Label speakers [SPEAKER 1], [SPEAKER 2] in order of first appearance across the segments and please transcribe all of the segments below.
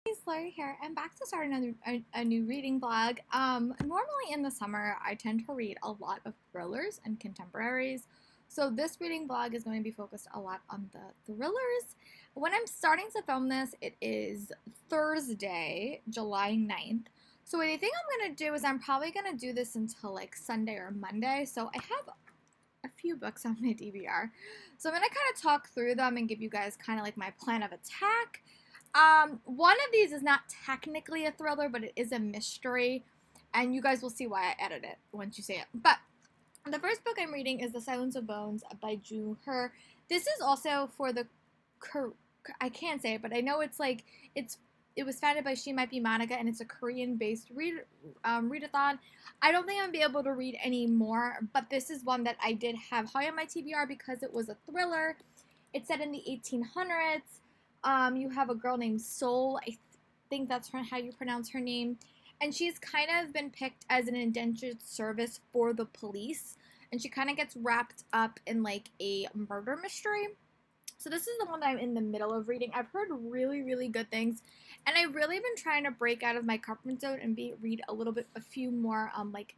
[SPEAKER 1] Hey, Lori here. I'm back to start a new reading vlog. Normally in the summer, I tend to read a lot of thrillers and contemporaries. So this reading vlog is going to be focused a lot on the thrillers. When I'm starting to film this, it is Thursday, July 9th. So what I think I'm going to do is I'm probably going to do this until like Sunday or Monday. So I have a few books on my DVR. So I'm going to kind of talk through them and give you guys kind of like my plan of attack. One of these is not technically a thriller, but it is a mystery, and you guys will see why I added it once you see it. But the first book I'm reading is The Silence of Bones by June Her. This is also for the I can't say it, but I know it was founded by She Might Be Monica, and it's a Korean-based readathon. I don't think I'm gonna be able to read any more, but this is one that I did have high on my TBR because it was a thriller. It's set in the 1800s. You have a girl named Soul. I think that's how you pronounce her name. And she's kind of been picked as an indentured service for the police. And she kind of gets wrapped up in like a murder mystery. So this is the one that I'm in the middle of reading. I've heard really, really good things. And I've really been trying to break out of my comfort zone and read a few more like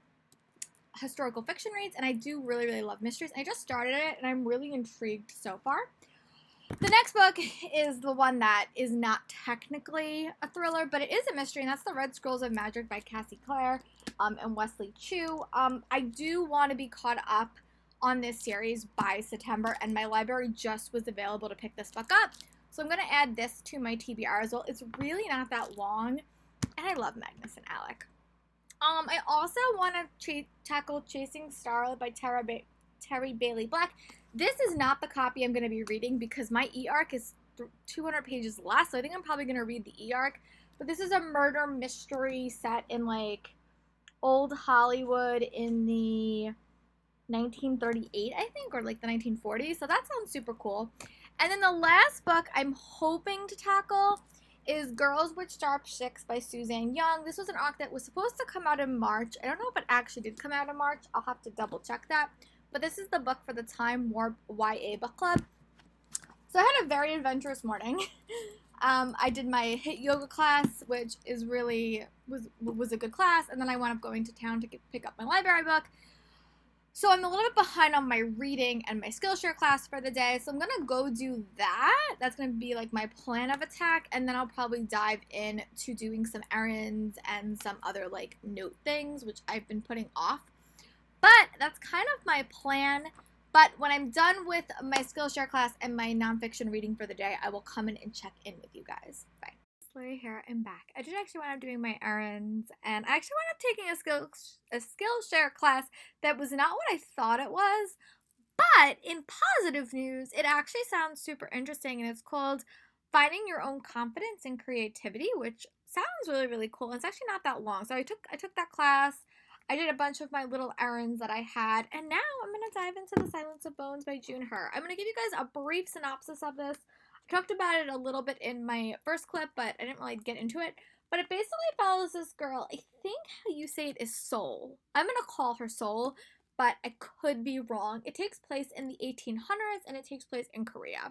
[SPEAKER 1] historical fiction reads. And I do really, really love mysteries. I just started it and I'm really intrigued so far. The next book is the one that is not technically a thriller, but it is a mystery, and that's The Red Scrolls of Magic by Cassie Clare and Wesley Chu. I do want to be caught up on this series by September, and my library just was available to pick this book up. So I'm going to add this to my TBR as well. It's really not that long, and I love Magnus and Alec. I also want to tackle Chasing Starlight by Terry Bailey Black. This is not the copy I'm going to be reading because my e-arc is 200 pages less, so I think I'm probably going to read the e-arc. But this is a murder mystery set in like old Hollywood in the 1938, I think, or like the 1940s. So that sounds super cool. And then the last book I'm hoping to tackle is Girls with Sharp Sticks by Suzanne Young. This was an arc that was supposed to come out in March. I don't know if it actually did come out in March. I'll have to double check that. But this is the book for the Time Warp YA Book Club. So I had a very adventurous morning. I did my HIIT yoga class, which is really was a good class, and then I wound up going to town to pick up my library book. So I'm a little bit behind on my reading and my Skillshare class for the day, so I'm gonna go do that. That's gonna be like my plan of attack, and then I'll probably dive in to doing some errands and some other like note things, which I've been putting off. But that's kind of my plan. But when I'm done with my Skillshare class and my nonfiction reading for the day, I will come in and check in with you guys. Bye. Lori here, I'm back. I did actually wind up doing my errands, and I actually wound up taking a Skillshare class that was not what I thought it was. But in positive news, it actually sounds super interesting, and it's called Finding Your Own Confidence and Creativity, which sounds really, really cool. It's actually not that long. So I took that class. I did a bunch of my little errands that I had, and now I'm going to dive into The Silence of Bones by June Her. I'm going to give you guys a brief synopsis of this. I talked about it a little bit in my first clip, but I didn't really get into it. But it basically follows this girl. I think how you say it is Soul. I'm going to call her Soul, but I could be wrong. It takes place in the 1800s, and it takes place in Korea.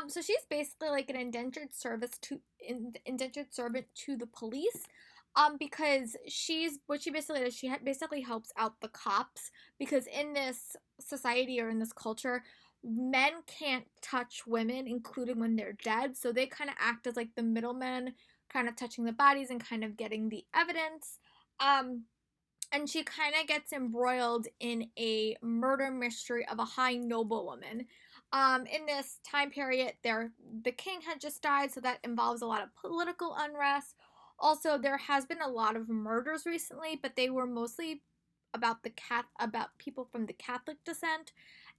[SPEAKER 1] So she's basically like an indentured servant to the police. Because what she basically does, she basically helps out the cops, because in this society or in this culture, men can't touch women, including when they're dead, so they kind of act as like the middlemen, kind of touching the bodies and kind of getting the evidence. And she kind of gets embroiled in a murder mystery of a high noblewoman. In this time period, the king had just died, so that involves a lot of political unrest. Also, there has been a lot of murders recently, but they were mostly about about people from the Catholic descent,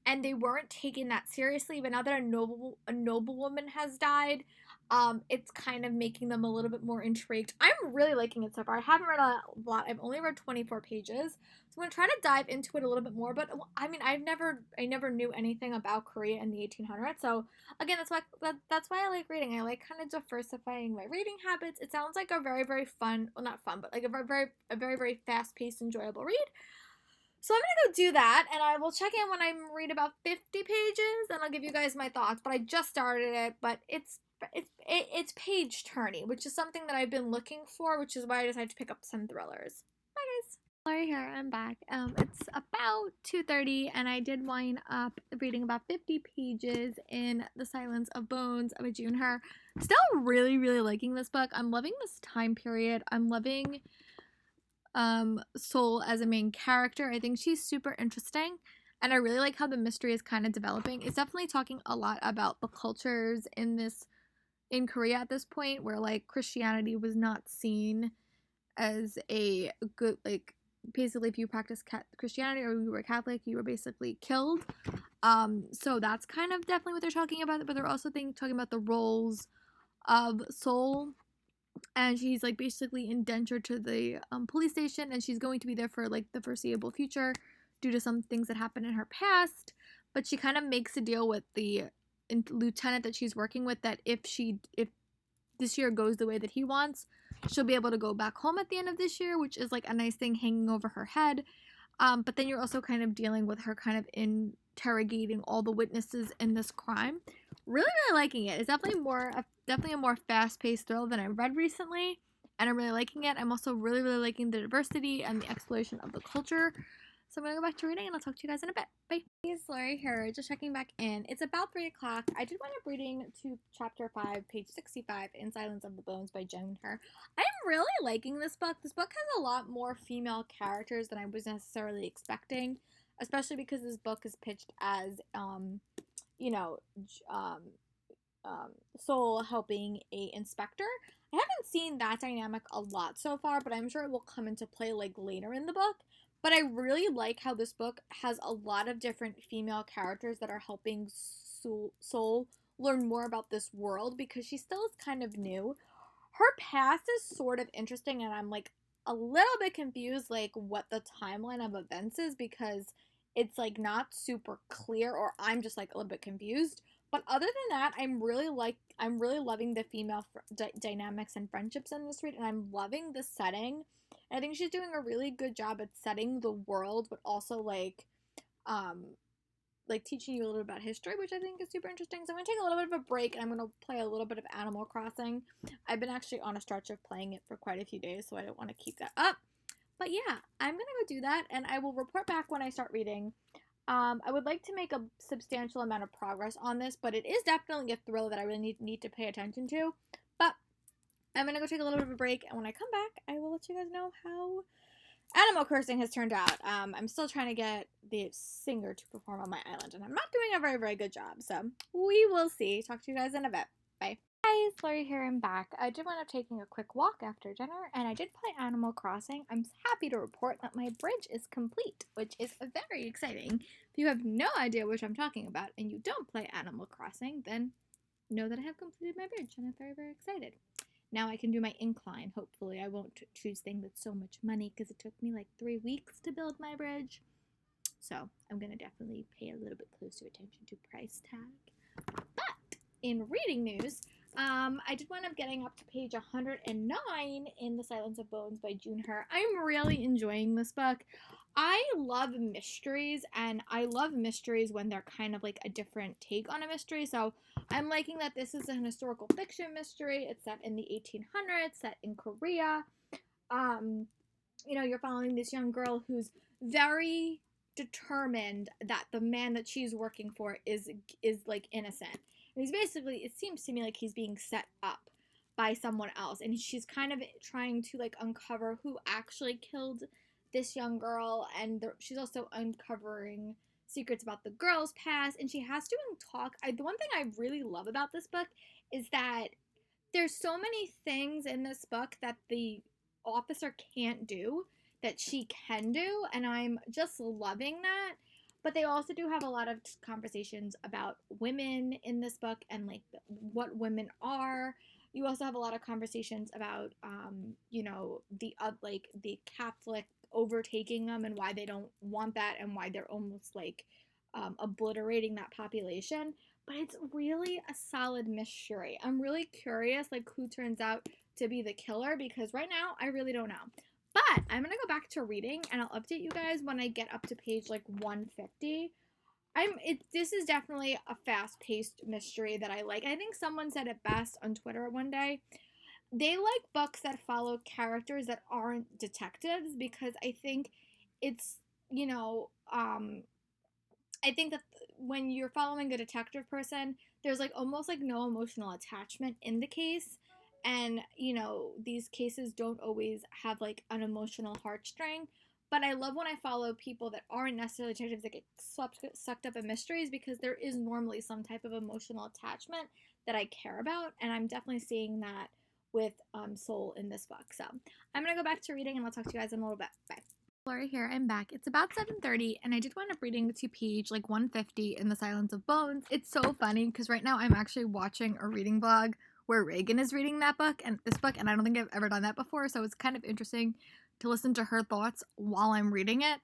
[SPEAKER 1] and they weren't taking that seriously. But now that a noblewoman has died, it's kind of making them a little bit more intrigued. I'm really liking it so far. I haven't read a lot. I've only read 24 pages. So I'm gonna try to dive into it a little bit more. But I mean, I never knew anything about Korea in the 1800s. So again, that's why I like reading. I like kind of diversifying my reading habits. It sounds like a very, very fun, well, not fun, but like a very, very fast-paced, enjoyable read. So I'm gonna go do that, and I will check in when I read about 50 pages, and I'll give you guys my thoughts. But I just started it, but it's it's page turny, which is something that I've been looking for, which is why I decided to pick up some thrillers. Bye guys. Lori here, I'm back. It's about 2:30 and I did wind up reading about 50 pages in The Silence of Bones by June Her. Still really, really liking this book. I'm loving this time period. I'm loving Soul as a main character. I think she's super interesting. And I really like how the mystery is kind of developing. It's definitely talking a lot about the cultures in Korea at this point, where like Christianity was not seen as a good, like, basically if you practice Christianity or you were Catholic, you were basically killed. So that's kind of definitely what they're talking about, but they're also talking about the roles of Soul, and she's like basically indentured to the police station, and she's going to be there for like the foreseeable future due to some things that happened in her past. But she kind of makes a deal with the lieutenant that she's working with that if this year goes the way that he wants, she'll be able to go back home at the end of this year, which is like a nice thing hanging over her head. But then you're also kind of dealing with her kind of interrogating all the witnesses in this crime. Really, really liking it. It's definitely a more fast-paced thrill than I've read recently, and I'm really liking it. I'm also really, really liking the diversity and the exploration of the culture. So I'm going to go back to reading, and I'll talk to you guys in a bit. Bye. Hey, it's Lori here, just checking back in. It's about 3 o'clock. I did wind up reading to chapter 5, page 65, in Silence of the Bones by June Her. I'm really liking this book. This book has a lot more female characters than I was necessarily expecting, especially because this book is pitched as, Soul helping a inspector. I haven't seen that dynamic a lot so far, but I'm sure it will come into play like later in the book. But I really like how this book has a lot of different female characters that are helping Soul learn more about this world, because she still is kind of new. Her past is sort of interesting, and I'm like a little bit confused like what the timeline of events is, because it's like not super clear, or I'm just like a little bit confused. But other than that, I'm really loving the female dynamics and friendships in this read, and I'm loving the setting. I think she's doing a really good job at setting the world, but also like teaching you a little bit about history, which I think is super interesting. So I'm gonna take a little bit of a break, and I'm gonna play a little bit of Animal Crossing. I've been actually on a stretch of playing it for quite a few days, so I don't want to keep that up. But yeah, I'm gonna go do that, and I will report back when I start reading. I would like to make a substantial amount of progress on this, but it is definitely a thriller that I really need to pay attention to. But I'm going to go take a little bit of a break, and when I come back, I will let you guys know how Animal Crossing has turned out. I'm still trying to get the singer to perform on my island, and I'm not doing a very, very good job, so we will see. Talk to you guys in a bit. Bye. Hi, it's Lori here, I'm back. I did wind up taking a quick walk after dinner, and I did play Animal Crossing. I'm happy to report that my bridge is complete, which is very exciting. If you have no idea what I'm talking about, and you don't play Animal Crossing, then know that I have completed my bridge, and I'm very, very excited. Now I can do my incline, hopefully. I won't choose things with so much money, because it took me like 3 weeks to build my bridge. So I'm going to definitely pay a little bit closer attention to price tag. But in reading news, I did wind up getting up to page 109 in The Silence of Bones by June Her. I'm really enjoying this book. I love mysteries, and I love mysteries when they're kind of like a different take on a mystery. So I'm liking that this is an historical fiction mystery. It's set in the 1800s, set in Korea. You're following this young girl who's very determined that the man that she's working for is like innocent. And he's basically, it seems to me like he's being set up by someone else, and she's kind of trying to like uncover who actually killed this young girl, and she's also uncovering secrets about the girl's past, and she has to talk. The one thing I really love about this book is that there's so many things in this book that the officer can't do that she can do, and I'm just loving that. But they also do have a lot of conversations about women in this book, and like what women are. You also have a lot of conversations about the Catholic overtaking them, and why they don't want that, and why they're almost like obliterating that population. But it's really a solid mystery. I'm really curious like who turns out to be the killer, because right now I really don't know. But I'm gonna go back to reading, and I'll update you guys when I get up to page like 150. This is definitely a fast-paced mystery that I like. I think someone said it best on Twitter one day. They like books that follow characters that aren't detectives because I think it's, you know, I think that when you're following a detective person, there's like almost like no emotional attachment in the case. And, these cases don't always have like an emotional heartstring. But I love when I follow people that aren't necessarily detectives that get sucked up in mysteries because there is normally some type of emotional attachment that I care about. And I'm definitely seeing that with Soul in this book. So I'm going to go back to reading and I'll talk to you guys in a little bit. Bye. Lori here, I'm back. It's about 7:30 and I did wind up reading to page like 150 in The Silence of Bones. It's so funny because right now I'm actually watching a reading blog where Reagan is reading that book and this book, and I don't think I've ever done that before, so it's kind of interesting to listen to her thoughts while I'm reading it.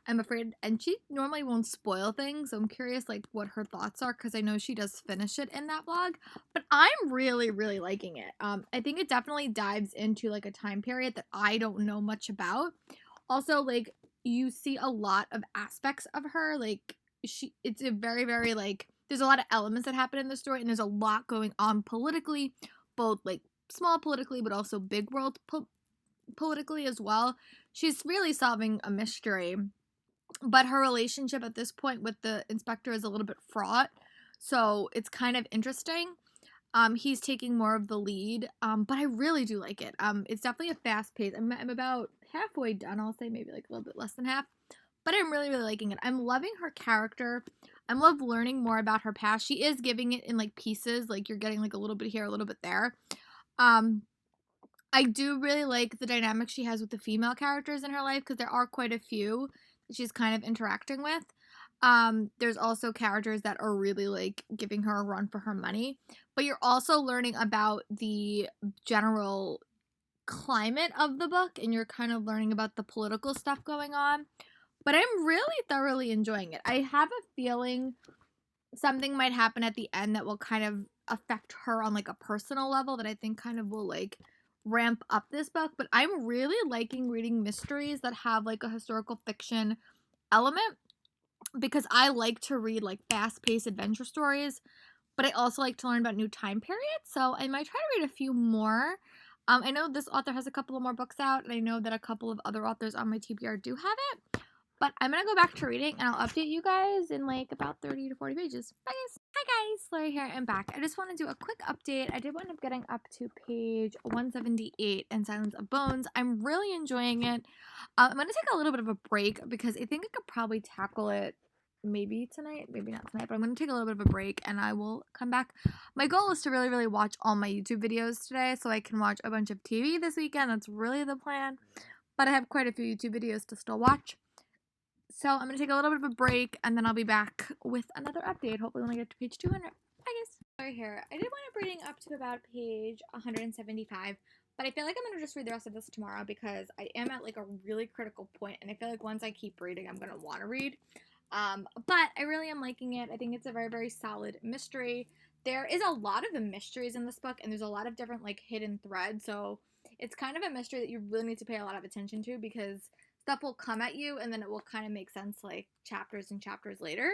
[SPEAKER 1] I'm afraid, and she normally won't spoil things, so I'm curious like what her thoughts are because I know she does finish it in that blog. But I'm really, really liking it. I think it definitely dives into like a time period that I don't know much about. Also, like, you see a lot of aspects of her. Like, it's a very, very, like, there's a lot of elements that happen in the story, and there's a lot going on politically, both like small politically, but also big world politically as well. She's really solving a mystery, but her relationship at this point with the inspector is a little bit fraught. So it's kind of interesting. He's taking more of the lead, but I really do like it. It's definitely a fast pace. I'm about halfway done. I'll say maybe like a little bit less than half, but I'm really, really liking it. I'm loving her character. I love learning more about her past. She is giving it in like pieces, like you're getting like a little bit here, a little bit there. Um, I do really like the dynamic she has with the female characters in her life because there are quite a few that she's kind of interacting with. There's also characters that are really like giving her a run for her money, but you're also learning about the general climate of the book and you're kind of learning about the political stuff going on. But I'm really thoroughly enjoying it. I have a feeling something might happen at the end that will kind of affect her on like a personal level that I think kind of will like ramp up this book. But I'm really liking reading mysteries that have like a historical fiction element because I like to read like fast-paced adventure stories, but I also like to learn about new time periods. So I might try to read a few more. I know this author has a couple of more books out, and I know that a couple of other authors on my TBR do have it. But I'm gonna go back to reading, and I'll update you guys in like about 30 to 40 pages. Bye guys. Hi guys, Lori here. I'm back. I just want to do a quick update. I did wind up getting up to page 178 in Silence of Bones. I'm really enjoying it. I'm gonna take a little bit of a break because I think I could probably tackle it maybe tonight, maybe not tonight, but I'm going to take a little bit of a break and I will come back. My goal is to really, really watch all my YouTube videos today so I can watch a bunch of TV this weekend. That's really the plan. But I have quite a few YouTube videos to still watch. So I'm going to take a little bit of a break and then I'll be back with another update, hopefully when I get to page 200. Bye guys. Right here. I did wind up reading up to about page 175. But I feel like I'm going to just read the rest of this tomorrow because I am at like a really critical point and I feel like once I keep reading, I'm going to want to read. But I really am liking it. I think it's a very, very solid mystery. There is a lot of the mysteries in this book, and there's a lot of different like hidden threads. So it's kind of a mystery that you really need to pay a lot of attention to because stuff will come at you, and then it will kind of make sense like chapters and chapters later.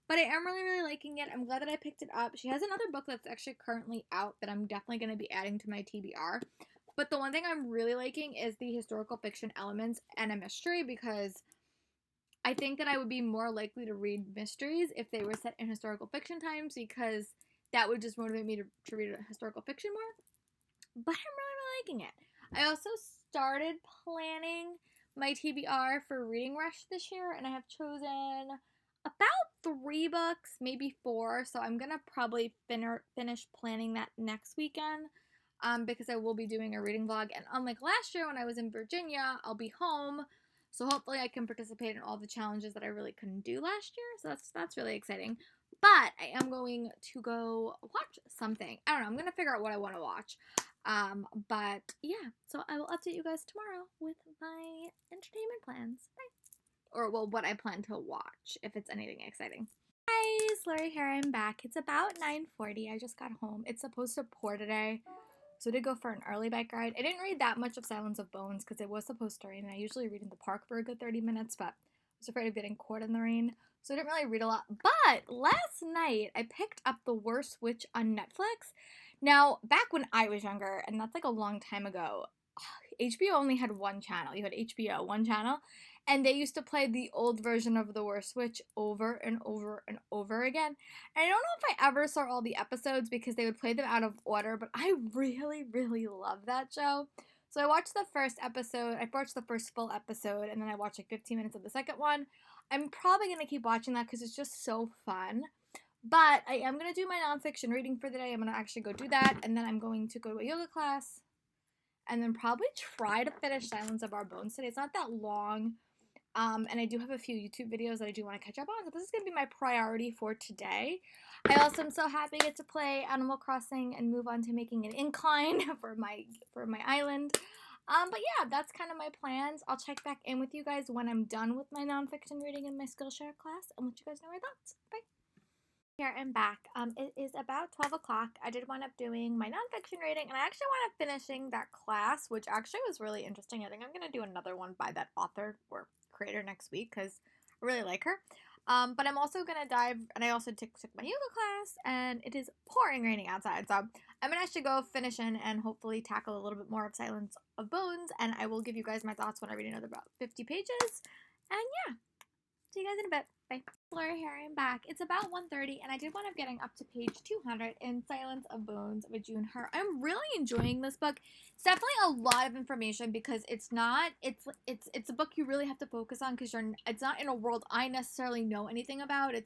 [SPEAKER 1] But I am really, really liking it. I'm glad that I picked it up. She has another book that's actually currently out that I'm definitely going to be adding to my TBR. But the one thing I'm really liking is the historical fiction elements and a mystery because I think that I would be more likely to read mysteries if they were set in historical fiction times because that would just motivate me to read historical fiction more. But I'm really, really liking it. I also started planning my TBR for Reading Rush this year, and I have chosen about 3 books, maybe 4. So I'm going to probably finish planning that next weekend because I will be doing a reading vlog. And unlike last year when I was in Virginia, I'll be home. So hopefully I can participate in all the challenges that I really couldn't do last year. So that's really exciting. But I am going to go watch something. I don't know. I'm going to figure out what I want to watch. But yeah, so I will update you guys tomorrow with my entertainment plans. Bye. Or, well, what I plan to watch, if it's anything exciting. Guys, Lori here. I'm back. It's about 9:40. I just got home. It's supposed to pour today. So I did go for an early bike ride. I didn't read that much of Silence of Bones because it was supposed to rain. And I usually read in the park for a good 30 minutes, but I was afraid of getting caught in the rain. so I didn't really read a lot. But last night I picked up The Worst Witch on Netflix. Now, back when I was younger, and that's like a long time ago, HBO only had one channel. You had HBO, one channel, and they used to play the old version of The Worst Witch over and over and over again. And I don't know if I ever saw all the episodes because they would play them out of order, but I really, really love that show. So I watched the first episode, I watched the first full episode, and then I watched like 15 minutes of the second one. I'm probably going to keep watching that because it's just so fun. But I am going to do my nonfiction reading for the day. I'm going to actually go do that, and then I'm going to go to a yoga class, and then probably try to finish Silence of Our Bones today. It's not that long, and I do have a few YouTube videos that I do want to catch up on, so this is going to be my priority for today. I also am so happy to get to play Animal Crossing and move on to making an incline for my island. But yeah, that's kind of my plans. I'll check back in with you guys when I'm done with my nonfiction reading in my Skillshare class and let you guys know my thoughts. Bye. Here I'm back. It is about 12 o'clock. I did wind up doing my nonfiction reading, and I actually wound up finishing that class, which actually was really interesting. I think I'm going to do another one by that author or creator next week because I really like her. But I'm also going to dive, and I also took my yoga class, and it is pouring raining outside. So I'm going to actually go finish and hopefully tackle a little bit more of Silence of Bones, and I will give you guys my thoughts when I read another about 50 pages. And yeah, see you guys in a bit. Bye. Lori here, I'm back. It's about 1:30, and I did wind up getting up to page 200 in Silence of Bones by June Her. I'm really enjoying this book. It's definitely a lot of information because it's a book you really have to focus on because it's not in a world I necessarily know anything about. I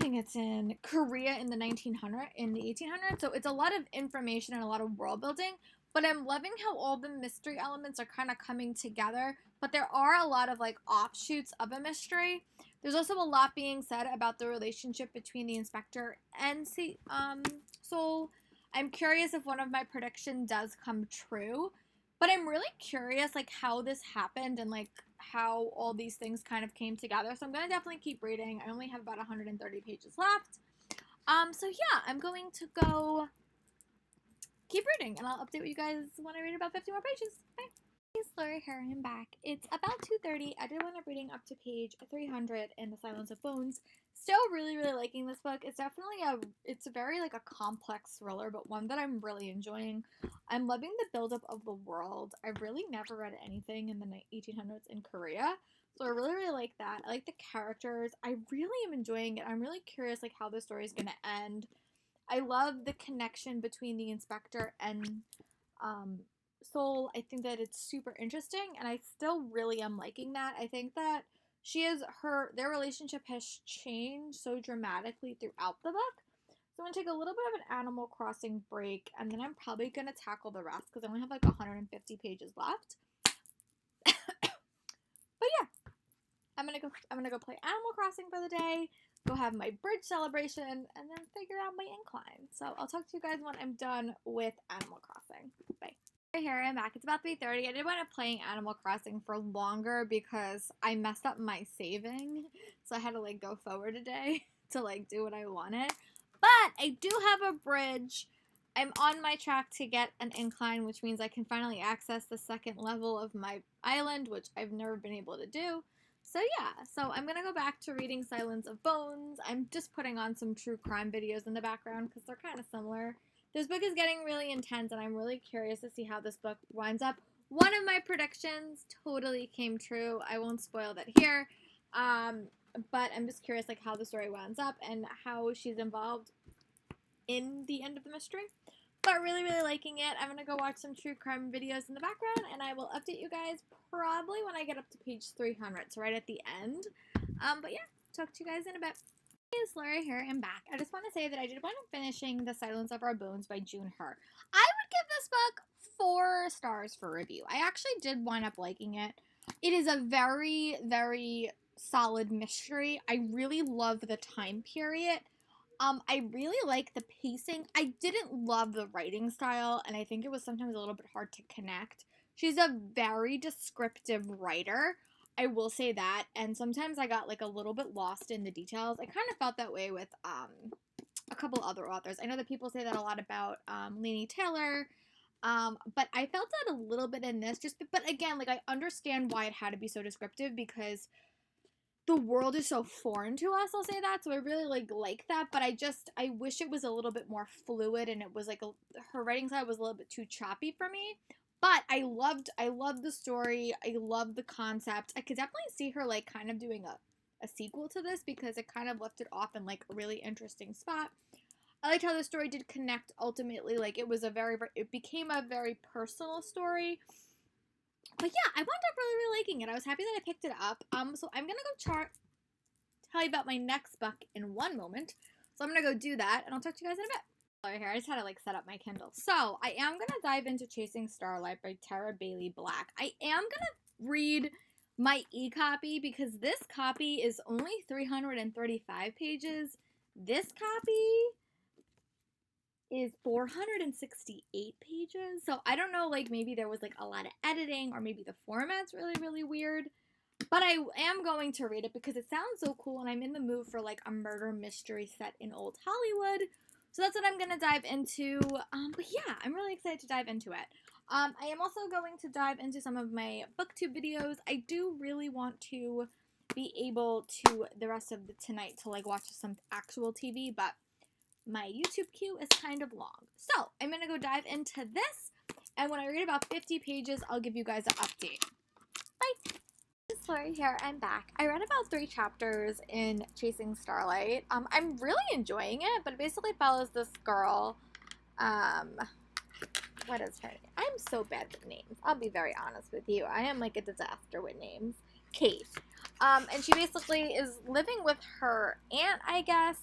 [SPEAKER 1] think it's in Korea in the 1800s. So it's a lot of information and a lot of world building. But I'm loving how all the mystery elements are kind of coming together. But there are a lot of like offshoots of a mystery. There's also a lot being said about the relationship between the inspector and Soul. I'm curious if one of my predictions does come true. But I'm really curious like how this happened and like how all these things kind of came together. So I'm going to definitely keep reading. I only have about 130 pages left. So yeah, I'm going to go keep reading, and I'll update you guys when I read about 50 more pages. Bye. Hey, Lori here, I'm back. It's about 2:30. I did wind up reading up to page 300 in The Silence of Bones. Still really, really liking this book. It's definitely it's a very like a complex thriller, but one that I'm really enjoying. I'm loving the buildup of the world. I've really never read anything in the 1800s in Korea, so I really, really like that. I like the characters. I really am enjoying it. I'm really curious like how the story is gonna end. I love the connection between the inspector and Soul. I think that it's super interesting, and I still really am liking that. I think that their relationship has changed so dramatically throughout the book. So I'm gonna take a little bit of an Animal Crossing break, and then I'm probably gonna tackle the rest because I only have like 150 pages left. But yeah, I'm gonna go play Animal Crossing for the day, go have my bridge celebration, and then figure out my incline. So I'll talk to you guys when I'm done with Animal Crossing. Bye. Here I'm back. It's about 3:30. I did wind up playing Animal Crossing for longer because I messed up my saving, so I had to like go forward a day to like do what I wanted. But I do have a bridge. I'm on my track to get an incline, which means I can finally access the second level of my island, which I've never been able to do. So yeah, so I'm going to go back to reading Silence of Bones. I'm just putting on some true crime videos in the background because they're kind of similar. This book is getting really intense, and I'm really curious to see how this book winds up. One of my predictions totally came true. I won't spoil that here, but I'm just curious like how the story winds up and how she's involved in the end of the mystery. But really, really liking it. I'm going to go watch some true crime videos in the background, and I will update you guys probably when I get up to page 300, so right at the end. But yeah, talk to you guys in a bit. Hey, it's Laura here, and back. I just want to say that I did wind up finishing The Silence of Our Bones by June Her. I would give this book 4 stars for review. I actually did wind up liking it. It is a very, very solid mystery. I really love the time period. I really like the pacing. I didn't love the writing style, and I think it was sometimes a little bit hard to connect. She's a very descriptive writer, I will say that, and sometimes I got like a little bit lost in the details. I kind of felt that way with a couple other authors. I know that people say that a lot about Laini Taylor, but I felt that a little bit in this. But again, like I understand why it had to be so descriptive because the world is so foreign to us, I'll say that. So I really like that, but I wish it was a little bit more fluid, and it was like her writing style was a little bit too choppy for me. But I loved the story. I loved the concept. I could definitely see her like kind of doing a sequel to this, because it kind of left it off in like a really interesting spot. I liked how the story did connect ultimately. Like it was it became a very personal story. But yeah, I wound up really liking it. I was happy that I picked it up. So I'm gonna go tell you about my next book in one moment. So I'm gonna go do that, and I'll talk to you guys in a bit. Right here, I just had to like set up my Kindle. So I am gonna dive into Chasing Starlight by Tara Bailey Black. I am gonna read my e-copy because this copy is only 335 pages. This copy is 468 pages. So I don't know, like maybe there was like a lot of editing, or maybe the format's really weird. But I am going to read it because it sounds so cool, and I'm in the mood for like a murder mystery set in old Hollywood. So that's what I'm going to dive into. But yeah, I'm really excited to dive into it. I am also going to dive into some of my booktube videos. I do really want to be able to the rest of the tonight to like watch some actual TV, but my YouTube queue is kind of long. So I'm going to go dive into this, and when I read about 50 pages, I'll give you guys an update. Bye! It's Lori here. I'm back. I read about 3 chapters in Chasing Starlight. I'm really enjoying it, but it basically follows this girl. What is her name? I'm so bad with names. I'll be very honest with you. I am like a disaster with names. Kate. And she basically is living with her aunt, I guess.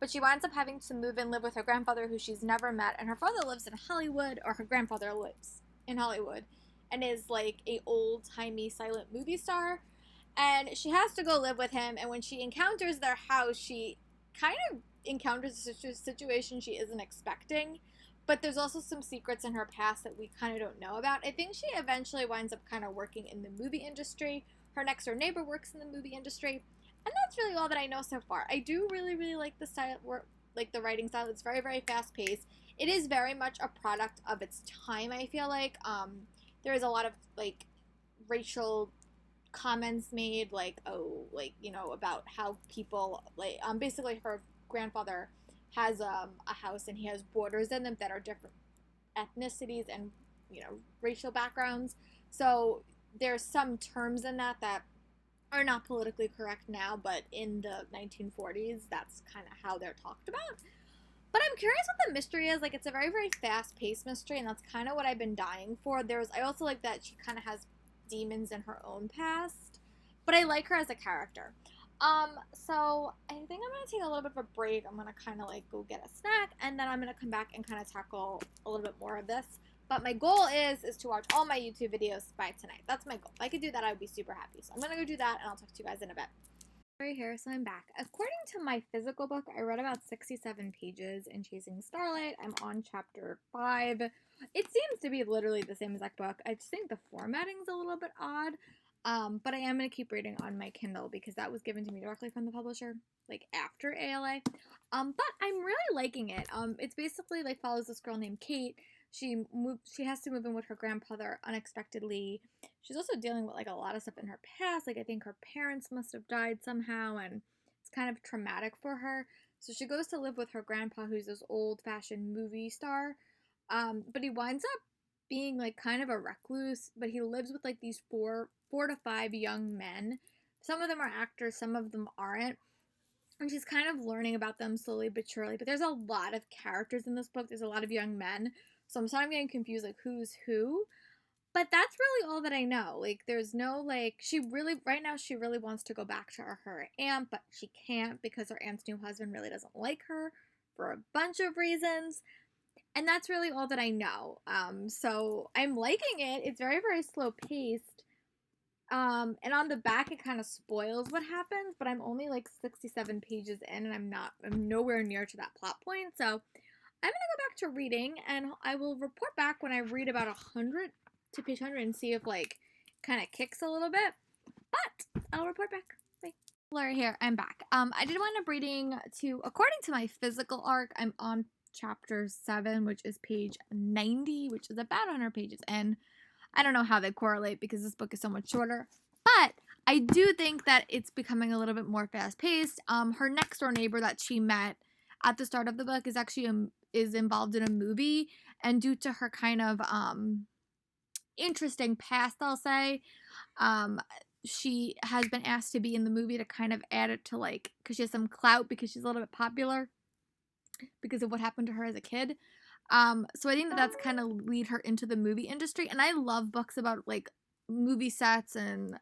[SPEAKER 1] But she winds up having to move and live with her grandfather, who she's never met. And her father lives in Hollywood, or her grandfather lives in Hollywood, and is like a old-timey silent movie star. And she has to go live with him. And when she encounters their house, she kind of encounters a situation she isn't expecting. But there's also some secrets in her past that we kind of don't know about. I think she eventually winds up kind of working in the movie industry. Her next-door neighbor works in the movie industry. And that's really all that I know so far. I do really like the style, like the writing style. It's very fast-paced. It is very much a product of its time, I feel like. There is a lot of, like, racial comments made, like, oh, like, you know, about how people, like, basically her grandfather has a house, and he has borders in them that are different ethnicities and, you know, racial backgrounds. So there's some terms in that are not politically correct now, but in the 1940s, that's kind of how they're talked about. But I'm curious what the mystery is. Like, it's a very fast-paced mystery, and that's kind of what I've been dying for. I also like that she kind of has demons in her own past, but I like her as a character. So I think I'm going to take a little bit of a break. I'm going to kind of, like, go get a snack, and then I'm going to come back and kind of tackle a little bit more of this. But my goal is to watch all my YouTube videos by tonight. That's my goal. If I could do that, I would be super happy. So I'm going to go do that, and I'll talk to you guys in a bit. Right here, so I'm back. According to my physical book, I read about 67 pages in Chasing Starlight. I'm on chapter 5. It seems to be literally the same exact book. I just think the formatting's a little bit odd. But I am going to keep reading on my Kindle because that was given to me directly from the publisher, like after ALA. But I'm really liking it. It's basically like follows this girl named Kate. She has to move in with her grandfather unexpectedly. She's also dealing with like a lot of stuff in her past. Like I think her parents must have died somehow, and it's kind of traumatic for her. So she goes to live with her grandpa, who's this old-fashioned movie star. But he winds up being like kind of a recluse, but he lives with like these four to five young men. Some of them are actors, some of them aren't. And she's kind of learning about them slowly but surely. But there's a lot of characters in this book. There's a lot of young men. So I'm sort of getting confused, like, who's who? But that's really all that I know. Like, there's no, like, right now, she really wants to go back to her aunt, but she can't because her aunt's new husband really doesn't like her for a bunch of reasons. And that's really all that I know. So I'm liking it. It's very slow paced. And on the back, it kind of spoils what happens, but I'm only like 67 pages in, and I'm nowhere near to that plot point. So I'm gonna go back to reading, and I will report back when I read about 100 to page 100 and see if like kind of kicks a little bit. But I'll report back. Bye. Laura here. I'm back. I did wind up reading according to my physical arc, I'm on chapter 7, which is page 90, which is about 100 pages in. I don't know how they correlate because this book is so much shorter, but I do think that it's becoming a little bit more fast paced. Her next door neighbor that she met at the start of the book is actually is involved in a movie, and due to her kind of interesting past, I'll say, um, she has been asked to be in the movie to kind of add it to, like, because she has some clout because she's a little bit popular because of what happened to her as a kid. So I think that that's kind of lead her into the movie industry, and I love books about like movie sets and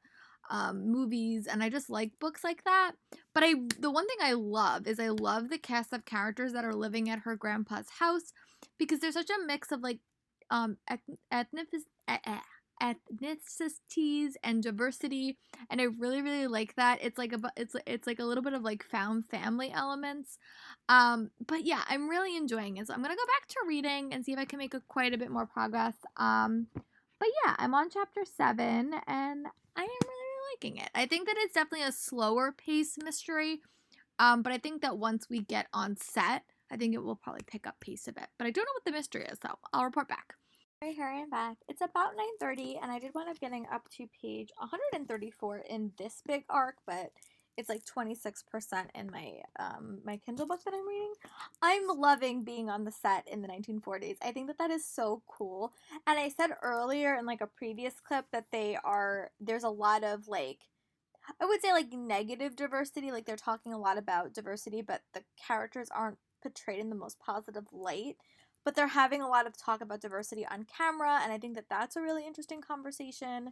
[SPEAKER 1] movies, and I just like books like that. But the one thing I love is I love the cast of characters that are living at her grandpa's house, because there's such a mix of like ethnic ethnicities and diversity, and I really like that. It's like it's like a little bit of like found family elements. But yeah, I'm really enjoying it. So I'm gonna go back to reading and see if I can make quite a bit more progress. But yeah, I'm on chapter 7 and I am really liking it. I think that it's definitely a slower pace mystery. But I think that once we get on set, I think it will probably pick up pace a bit. But I don't know what the mystery is, so I'll report back. Right, here I am back. It's about 9:30, and I did wind up getting up to page 134 in this big arc, but it's like 26% in my Kindle book that I'm reading. I'm loving being on the set in the 1940s. I think that that is so cool. And I said earlier in like a previous clip that there's a lot of like, I would say like negative diversity, like they're talking a lot about diversity, but the characters aren't portrayed in the most positive light. But they're having a lot of talk about diversity on camera, and I think that that's a really interesting conversation.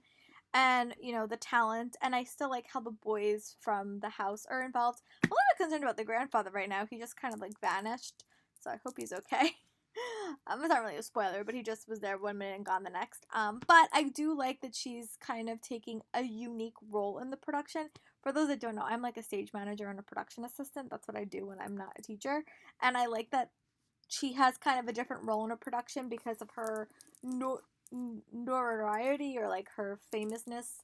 [SPEAKER 1] And, you know, the talent, and I still like how the boys from the house are involved. I'm a little concerned about the grandfather right now. He just kind of like vanished, so I hope he's okay. It's not really a spoiler, but he just was there 1 minute and gone the next. But I do like that she's kind of taking a unique role in the production. For those that don't know, I'm like a stage manager and a production assistant. That's what I do when I'm not a teacher. And I like that she has kind of a different role in a production because of her notoriety or like her famousness.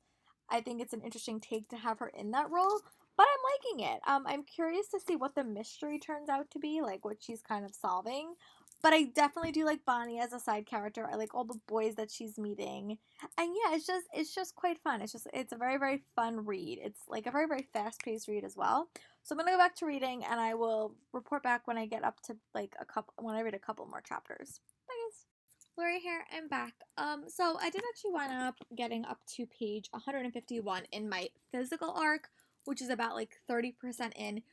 [SPEAKER 1] I think it's an interesting take to have her in that role, but I'm liking it. I'm curious to see what the mystery turns out to be, like what she's kind of solving. But I definitely do like Bonnie as a side character. I like all the boys that she's meeting, and yeah, it's just quite fun. It's a very fun read. It's like a very fast paced read as well. So I'm gonna go back to reading, and I will report back when I get up to like when I read a couple more chapters. Bye guys. Lori here, I'm back. So I did actually wind up getting up to page 151 in my physical arc, which is about like 30% in.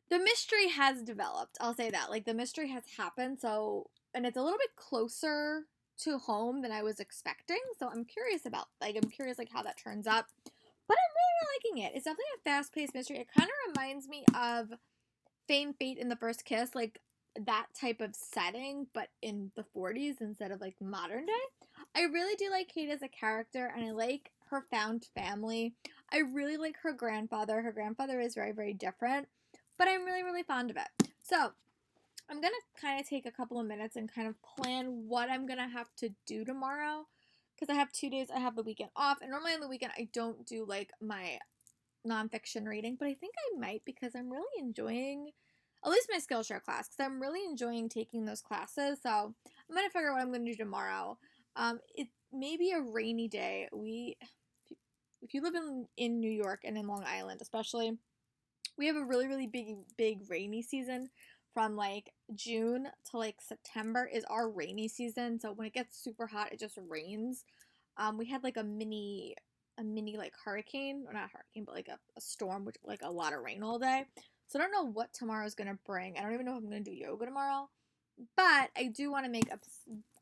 [SPEAKER 1] The mystery has developed, I'll say that. Like the mystery has happened, so and it's a little bit closer to home than I was expecting. So I'm curious like how that turns up. But I'm really liking it. It's definitely a fast-paced mystery. It kind of reminds me of Fame, Fate, and the First Kiss, like that type of setting, but in the 40s instead of like modern day. I really do like Kate as a character, and I like her found family. I really like her grandfather. Her grandfather is very different, but I'm really fond of it. So I'm gonna kind of take a couple of minutes and kind of plan what I'm gonna have to do tomorrow, because I have 2 days. I have the weekend off, and normally on the weekend I don't do like my nonfiction reading, but I think I might because I'm really enjoying at least my Skillshare class, because I'm really enjoying taking those classes. So I'm gonna figure out what I'm gonna do tomorrow. It may be a rainy day. If you live in New York and in Long Island, especially, we have a really big rainy season. From like June to like September is our rainy season. So when it gets super hot, it just rains. We had like a mini like hurricane, or not hurricane, but like a storm, which like a lot of rain all day. So I don't know what tomorrow's gonna bring. I don't even know if I'm gonna do yoga tomorrow, but I do want to make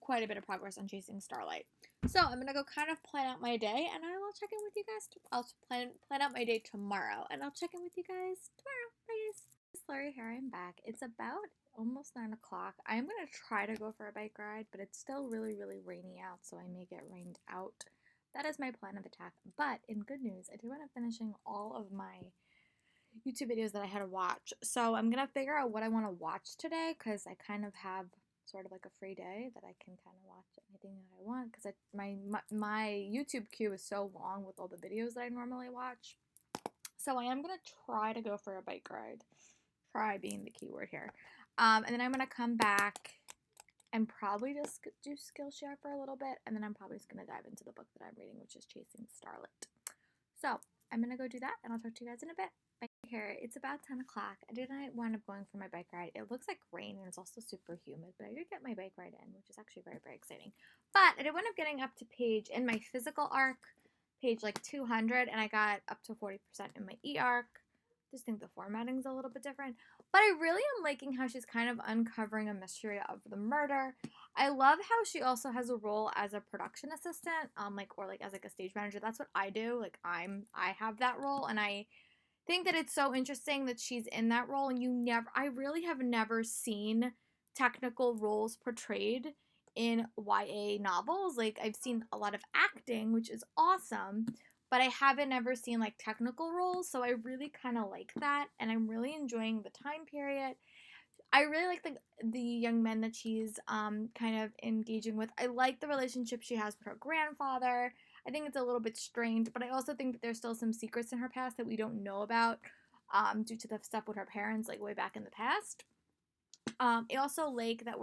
[SPEAKER 1] quite a bit of progress on chasing Starlight. So I'm gonna go kind of plan out my day, and I will check in with you guys. I'll plan out my day tomorrow, and I'll check in with you guys tomorrow. Bye guys. Larry here. I'm back. It's about almost 9 o'clock. I am gonna try to go for a bike ride, but it's still really rainy out, so I may get rained out. That is my plan of attack. But in good news, I did end up finishing all of my YouTube videos that I had to watch. So I'm gonna figure out what I want to watch today, because I kind of have sort of like a free day that I can kind of watch anything that I want, because my YouTube queue is so long with all the videos that I normally watch. So I am gonna try to go for a bike ride. Try being the keyword here. And then I'm gonna come back and probably just do Skillshare for a little bit, and then I'm probably just gonna dive into the book that I'm reading, which is Chasing Starlight. So I'm gonna go do that, and I'll talk to you guys in a bit. Bye. Here, it's about 10 o'clock. I didn't wind up going for my bike ride. It looks like rain, and it's also super humid, but I did get my bike ride in, which is actually very, very exciting. But I did wind up getting up to page, in my physical arc, page like 200, and I got up to 40% in my e-arc. Just think the formatting's a little bit different, but I really am liking how she's kind of uncovering a mystery of the murder. I love how she also has a role as a production assistant, or as like a stage manager. That's what I do. Like I have that role, and I think that it's so interesting that she's in that role, and I really have never seen technical roles portrayed in YA novels. Like I've seen a lot of acting, which is awesome, but I haven't ever seen like technical roles, so I really kind of like that, and I'm really enjoying the time period. I really like the young men that she's kind of engaging with. I like the relationship she has with her grandfather. I think it's a little bit strained, but I also think that there's still some secrets in her past that we don't know about due to the stuff with her parents, like way back in the past. I also like that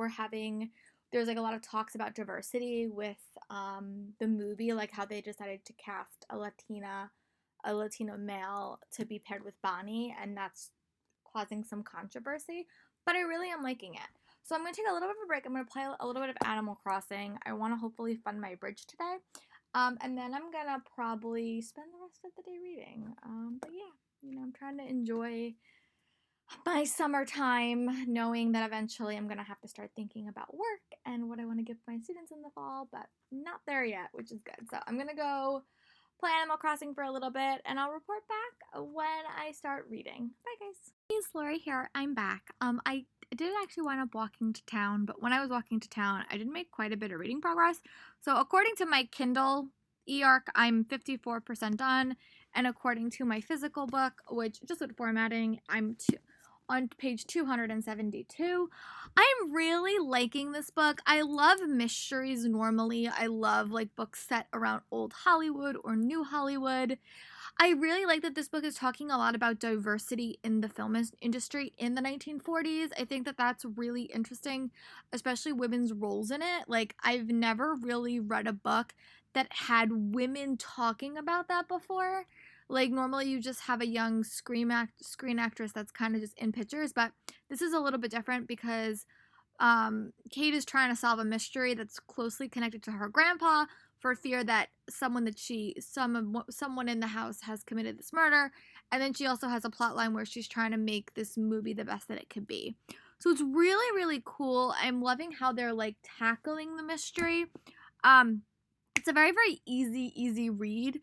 [SPEAKER 1] there's like a lot of talks about diversity with the movie, like how they decided to cast a Latino male to be paired with Bonnie, and that's causing some controversy. But I really am liking it. So I'm going to take a little bit of a break. I'm going to play a little bit of Animal Crossing. I want to hopefully fund my bridge today. And then I'm going to probably spend the rest of the day reading. But yeah, I'm trying to enjoy my summertime, knowing that eventually I'm going to have to start thinking about work and what I want to give my students in the fall, but not there yet, which is good. So I'm going to go play Animal Crossing for a little bit, and I'll report back when I start reading. Bye, guys. Hey, it's Lori here. I'm back. I did actually wind up walking to town, but when I was walking to town, I did make quite a bit of reading progress. So according to my Kindle e-arc, I'm 54% done, and according to my physical book, which just with formatting, I'm on page 272. I'm really liking this book. I love mysteries normally. I love like books set around old Hollywood or new Hollywood. I really like that this book is talking a lot about diversity in the film industry in the 1940s. I think that that's really interesting, especially women's roles in it. Like, I've never really read a book that had women talking about that before. Like, normally you just have a young screen actress that's kind of just in pictures, but this is a little bit different because Kate is trying to solve a mystery that's closely connected to her grandpa for fear that someone in the house has committed this murder, and then she also has a plot line where she's trying to make this movie the best that it could be. So it's really, really cool. I'm loving how they're like tackling the mystery. It's a very, very easy read.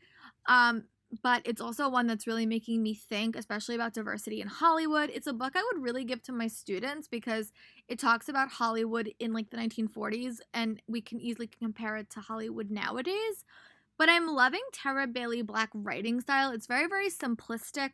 [SPEAKER 1] But it's also one that's really making me think, especially about diversity in Hollywood. It's a book I would really give to my students because it talks about Hollywood in like the 1940s, and we can easily compare it to Hollywood nowadays. But I'm loving Tara Bailey Black writing style. It's very, very simplistic.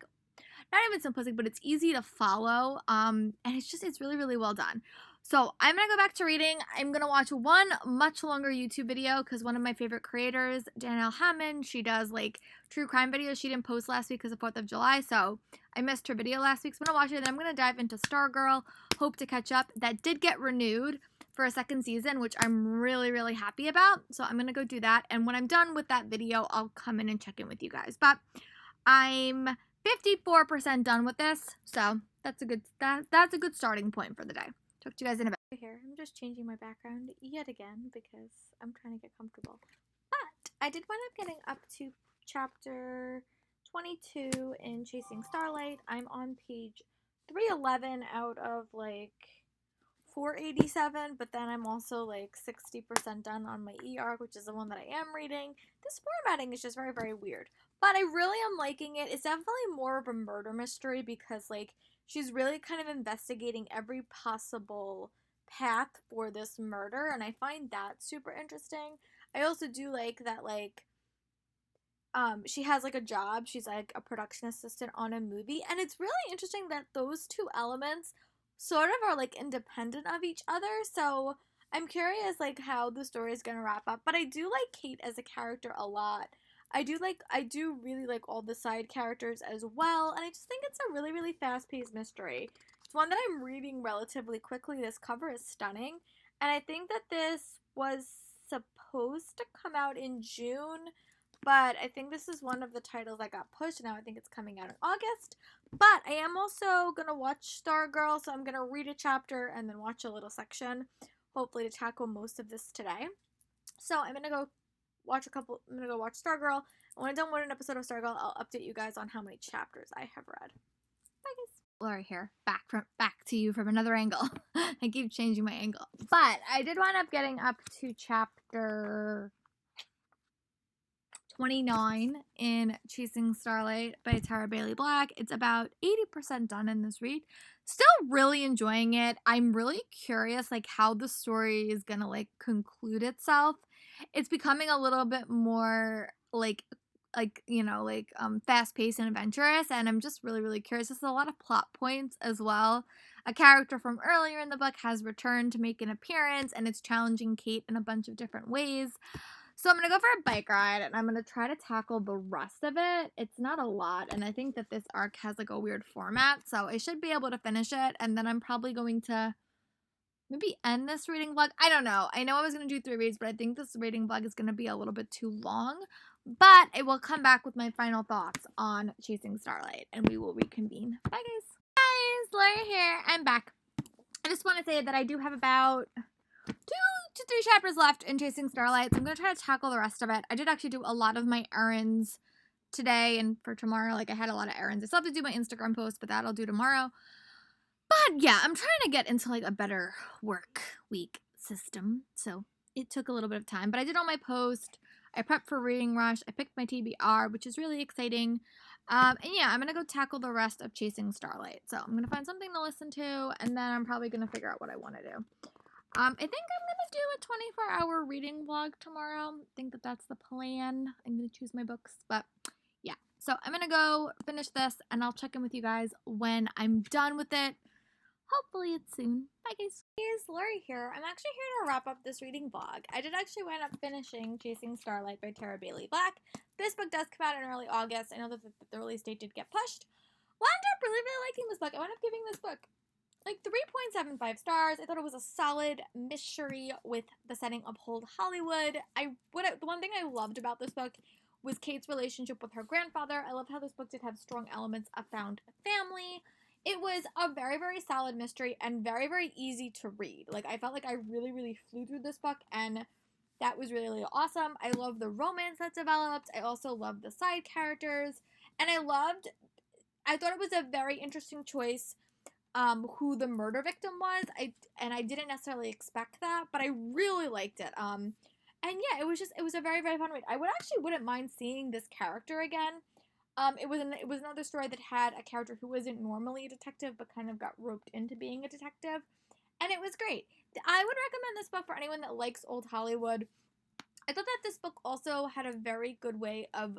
[SPEAKER 1] Not even simplistic, but it's easy to follow. And it's really, really well done. So I'm going to go back to reading. I'm going to watch one much longer YouTube video because one of my favorite creators, Danielle Hammond, she does like true crime videos. She didn't post last week because of 4th of July, so I missed her video last week. So I'm going to watch it, and then I'm going to dive into Stargirl, hope to catch up. That did get renewed for a second season, which I'm really, really happy about. So I'm going to go do that, and when I'm done with that video, I'll come in and check in with you guys. But I'm 54% done with this, so that's a good starting point for the day. Talk to you guys in a bit. Here, I'm just changing my background yet again because I'm trying to get comfortable. But I did wind up getting up to chapter 22 in Chasing Starlight. I'm on page 311 out of like 487, but then I'm also like 60% done on my e-arc, which is the one that I am reading. This formatting is just very, very weird, but I really am liking it. It's definitely more of a murder mystery because like she's really kind of investigating every possible path for this murder, and I find that super interesting. I also do like that like she has like a job. She's like a production assistant on a movie, and it's really interesting that those two elements sort of are like independent of each other. So I'm curious like how the story is gonna wrap up. But I do like Kate as a character a lot. I do really like all the side characters as well, and I just think it's a really, really fast-paced mystery. It's one that I'm reading relatively quickly. This cover is stunning, and I think that this was supposed to come out in June, but I think this is one of the titles that got pushed. Now I think it's coming out in August. But I am also going to watch Stargirl, so I'm going to read a chapter and then watch a little section, hopefully to tackle most of this today. So I'm going to go watch Stargirl. And when I'm done with an episode of Stargirl, I'll update you guys on how many chapters I have read. Bye, guys. Lori here, back to you from another angle. I keep changing my angle. But I did wind up getting up to chapter 29 in Chasing Starlight by Tara Bailey Black. It's about 80% done in this read. Still really enjoying it. I'm really curious like how the story is gonna like conclude itself. It's becoming a little bit more fast-paced and adventurous, and I'm just really curious. There's a lot of plot points as well. A character from earlier in the book has returned to make an appearance, and it's challenging Kate in a bunch of different ways. So I'm going to go for a bike ride, and I'm going to try to tackle the rest of it. It's not a lot, and I think that this arc has like a weird format, so I should be able to finish it, and then I'm probably going to maybe end this reading vlog. I don't know. I know I was going to do 3 reads, but I think this reading vlog is going to be a little bit too long. But I will come back with my final thoughts on Chasing Starlight, and we will reconvene. Bye, guys. Guys, Laura here. I'm back. I just want to say that I do have about 2 to 3 chapters left in Chasing Starlight, so I'm going to try to tackle the rest of it. I did actually do a lot of my errands today and for tomorrow. Like, I had a lot of errands. I still have to do my Instagram post, but that I'll do tomorrow. But yeah, I'm trying to get into like a better work week system, so it took a little bit of time. But I did all my posts. I prepped for Reading Rush. I picked my TBR, which is really exciting. And yeah, I'm going to go tackle the rest of Chasing Starlight. So I'm going to find something to listen to, and then I'm probably going to figure out what I want to do. I think I'm going to do a 24-hour reading vlog tomorrow. I think that that's the plan. I'm going to choose my books, but yeah. So I'm going to go finish this, and I'll check in with you guys when I'm done with it. Hopefully it's soon. Bye, guys. Here's Lori here. I'm actually here to wrap up this reading vlog. I did actually wind up finishing Chasing Starlight by Tara Bailey Black. This book does come out in early August. I know that the release date did get pushed. Wound up really liking this book. I wound up giving this book like 3.75 stars. I thought it was a solid mystery with the setting of Old Hollywood. The one thing I loved about this book was Kate's relationship with her grandfather. I loved how this book did have strong elements of found family. It was a very solid mystery and very easy to read. Like, I felt like I really flew through this book, and that was really awesome. I love the romance that developed. I also loved the side characters, and I thought it was a very interesting choice who the murder victim was. I didn't necessarily expect that, but I really liked it. And yeah, it was a very fun read. I wouldn't mind seeing this character again. It was another story that had a character who wasn't normally a detective, but kind of got roped into being a detective, and it was great. I would recommend this book for anyone that likes Old Hollywood. I thought that this book also had a very good way of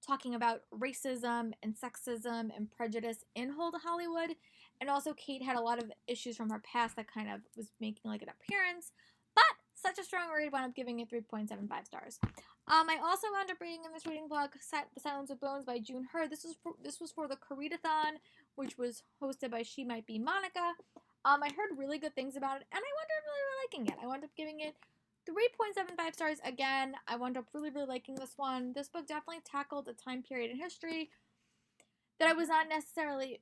[SPEAKER 1] talking about racism and sexism and prejudice in Old Hollywood, and also Kate had a lot of issues from her past that kind of was making like an appearance. But such a strong read, wound up giving it 3.75 stars. I also wound up reading in this reading vlog The Silence of Bones by June Hurd. This was for the Coreadathon, which was hosted by She Might Be Monica. I heard really good things about it, and I wound up really liking it. I wound up giving it 3.75 stars again. I wound up really liking this one. This book definitely tackled a time period in history that I was not necessarily...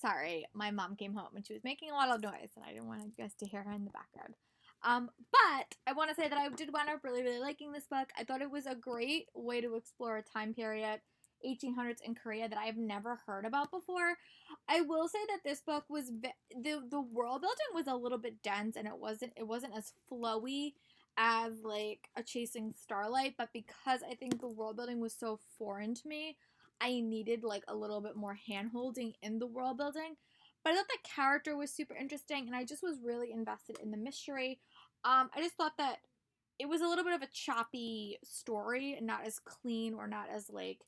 [SPEAKER 1] Sorry, my mom came home and she was making a lot of noise, and I didn't want you guys to hear her in the background. But I want to say that I did wind up really liking this book. I thought it was a great way to explore a time period, 1800s in Korea, that I have never heard about before. I will say that this book was the world building was a little bit dense, and it wasn't as flowy as like a Chasing Starlight, but because I think the world building was so foreign to me, I needed like a little bit more hand-holding in the world building. But I thought the character was super interesting, and I just was really invested in the mystery. I just thought that it was a little bit of a choppy story, and not as clean or not as like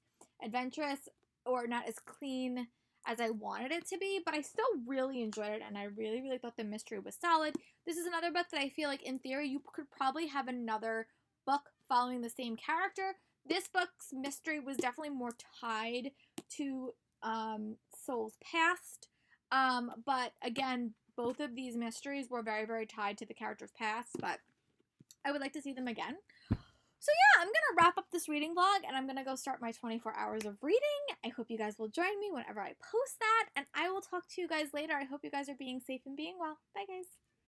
[SPEAKER 1] adventurous or not as clean as I wanted it to be, but I still really enjoyed it, and I really thought the mystery was solid. This is another book that I feel like in theory you could probably have another book following the same character. This book's mystery was definitely more tied to Soul's past, but again, both of these mysteries were very tied to the character's past, but I would like to see them again. So yeah, I'm gonna wrap up this reading vlog and I'm gonna go start my 24 hours of reading. I hope you guys will join me whenever I post that, and I will talk to you guys later. I hope you guys are being safe and being well. Bye guys.